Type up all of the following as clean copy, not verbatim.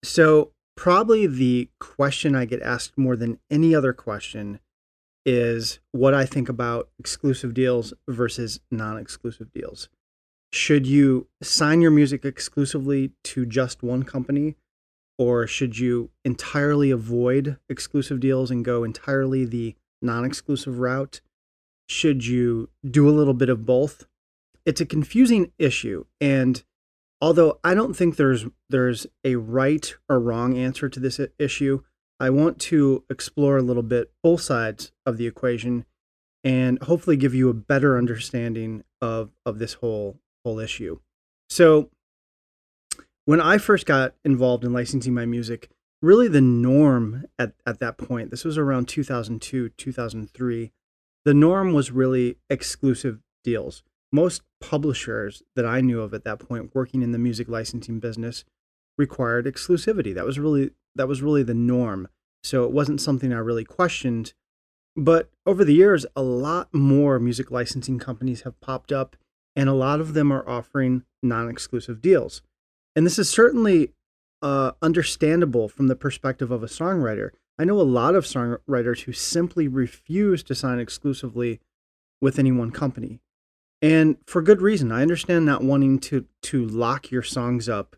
So, probably the question I get asked more than any other question is what I think about exclusive deals versus non exclusive deals. Should you sign your music exclusively to just one company, or should you entirely avoid exclusive deals and go entirely the non exclusive route? Should you do a little bit of both? It's a confusing issue. And although I don't think there's a right or wrong answer to this issue, I want to explore a little bit both sides of the equation and hopefully give you a better understanding of this whole issue. So, when I first got involved in licensing my music, really the norm at that point, this was around 2002, 2003, the norm was really exclusive deals. Most publishers that I knew of at that point working in the music licensing business required exclusivity. That was really the norm. So it wasn't something I really questioned. But over the years, a lot more music licensing companies have popped up, and a lot of them are offering non-exclusive deals. And this is certainly understandable from the perspective of a songwriter. I know a lot of songwriters who simply refuse to sign exclusively with any one company. And for good reason. I understand not wanting to lock your songs up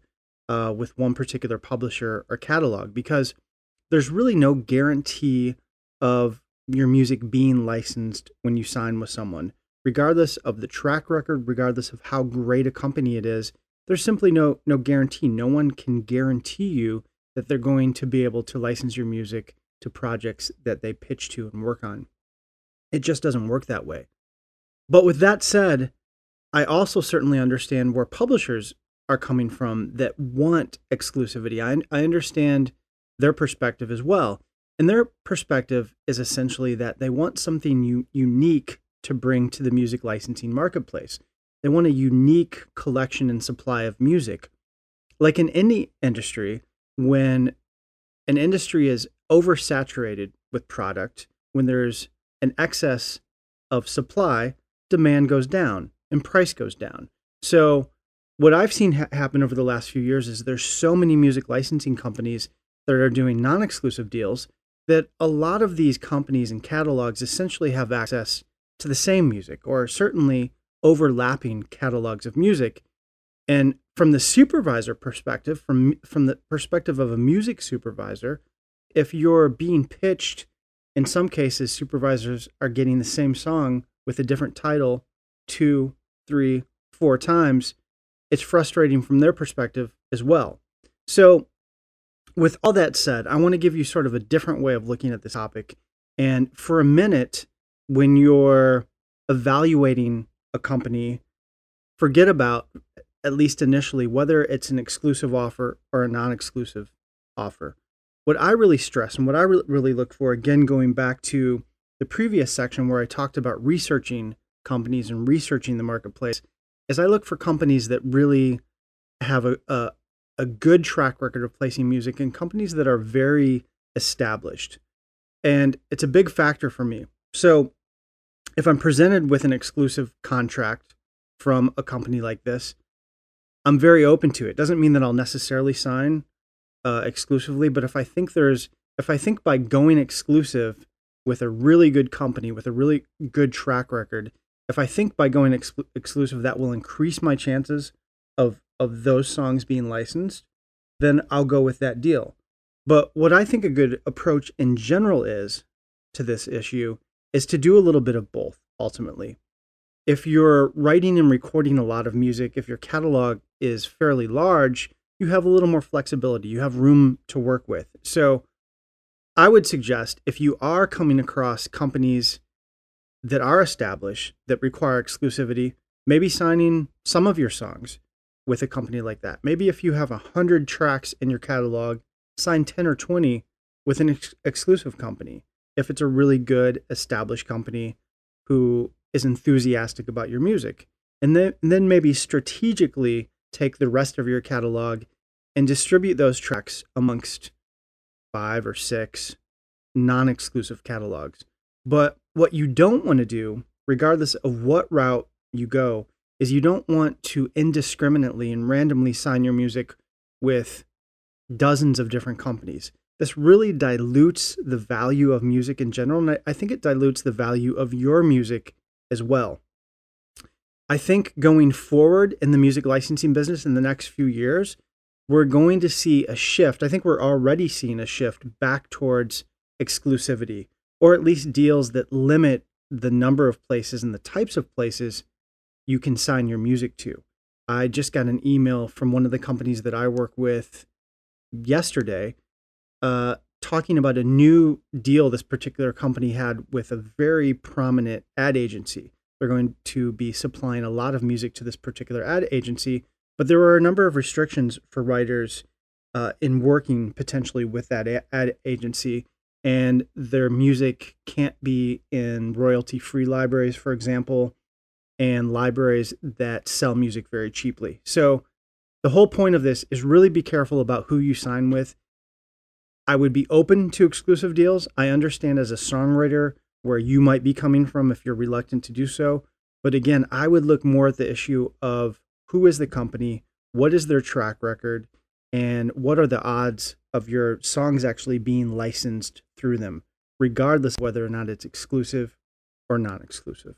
with one particular publisher or catalog, because there's really no guarantee of your music being licensed when you sign with someone. Regardless of the track record, regardless of how great a company it is, there's simply no guarantee. No one can guarantee you that they're going to be able to license your music to projects that they pitch to and work on. It just doesn't work that way. But with that said, I also certainly understand where publishers are coming from that want exclusivity. I understand their perspective as well. And their perspective is essentially that they want something unique to bring to the music licensing marketplace. They want a unique collection and supply of music. Like in any industry, when an industry is oversaturated with product, when there's an excess of supply, demand goes down and price goes down. So what I've seen happen over the last few years is there's so many music licensing companies that are doing non-exclusive deals that a lot of these companies and catalogs essentially have access to the same music, or certainly overlapping catalogs of music. And from the supervisor perspective, from the perspective of a music supervisor, if you're being pitched, in some cases, supervisors are getting the same song with a different title 2, 3, 4 times. It's frustrating from their perspective as well. So with all that said, I want to give you sort of a different way of looking at this topic. And for a minute, when you're evaluating a company, forget about, at least initially, whether it's an exclusive offer or a non-exclusive offer. What I really stress and what I really look for, again, going back to the previous section where I talked about researching companies and researching the marketplace, is I look for companies that really have a good track record of placing music, and companies that are very established. And it's a big factor for me. So if I'm presented with an exclusive contract from a company like this, I'm very open to it. Doesn't mean that I'll necessarily sign exclusively, but if I think by going exclusive with a really good company with a really good track record, if I think by going exclusive that will increase my chances of those songs being licensed, then I'll go with that deal. But what I think a good approach in general is to this issue is to do a little bit of both, ultimately. If you're writing and recording a lot of music, if your catalog is fairly large, you have a little more flexibility. You have room to work with. So I would suggest, if you are coming across companies that are established, that require exclusivity, maybe signing some of your songs with a company like that. Maybe if you have 100 tracks in your catalog, sign 10 or 20 with an exclusive company. If it's a really good established company who is enthusiastic about your music. And then maybe strategically take the rest of your catalog and distribute those tracks amongst 5 or 6 non-exclusive catalogs. But what you don't want to do, regardless of what route you go, is you don't want to indiscriminately and randomly sign your music with dozens of different companies. This really dilutes the value of music in general, and I think it dilutes the value of your music as well. I think going forward in the music licensing business in the next few years, we're going to see a shift. I think we're already seeing a shift back towards exclusivity, or at least deals that limit the number of places and the types of places you can sign your music to. I just got an email from one of the companies that I work with yesterday, talking about a new deal this particular company had with a very prominent ad agency. They're going to be supplying a lot of music to this particular ad agency, but there were a number of restrictions for writers in working potentially with that ad agency, and their music can't be in royalty-free libraries, for example, and libraries that sell music very cheaply. So the whole point of this is really be careful about who you sign with. I would be open to exclusive deals. I understand as a songwriter where you might be coming from if you're reluctant to do so. But again, I would look more at the issue of who is the company, what is their track record, and what are the odds of your songs actually being licensed through them, regardless of whether or not it's exclusive or non-exclusive.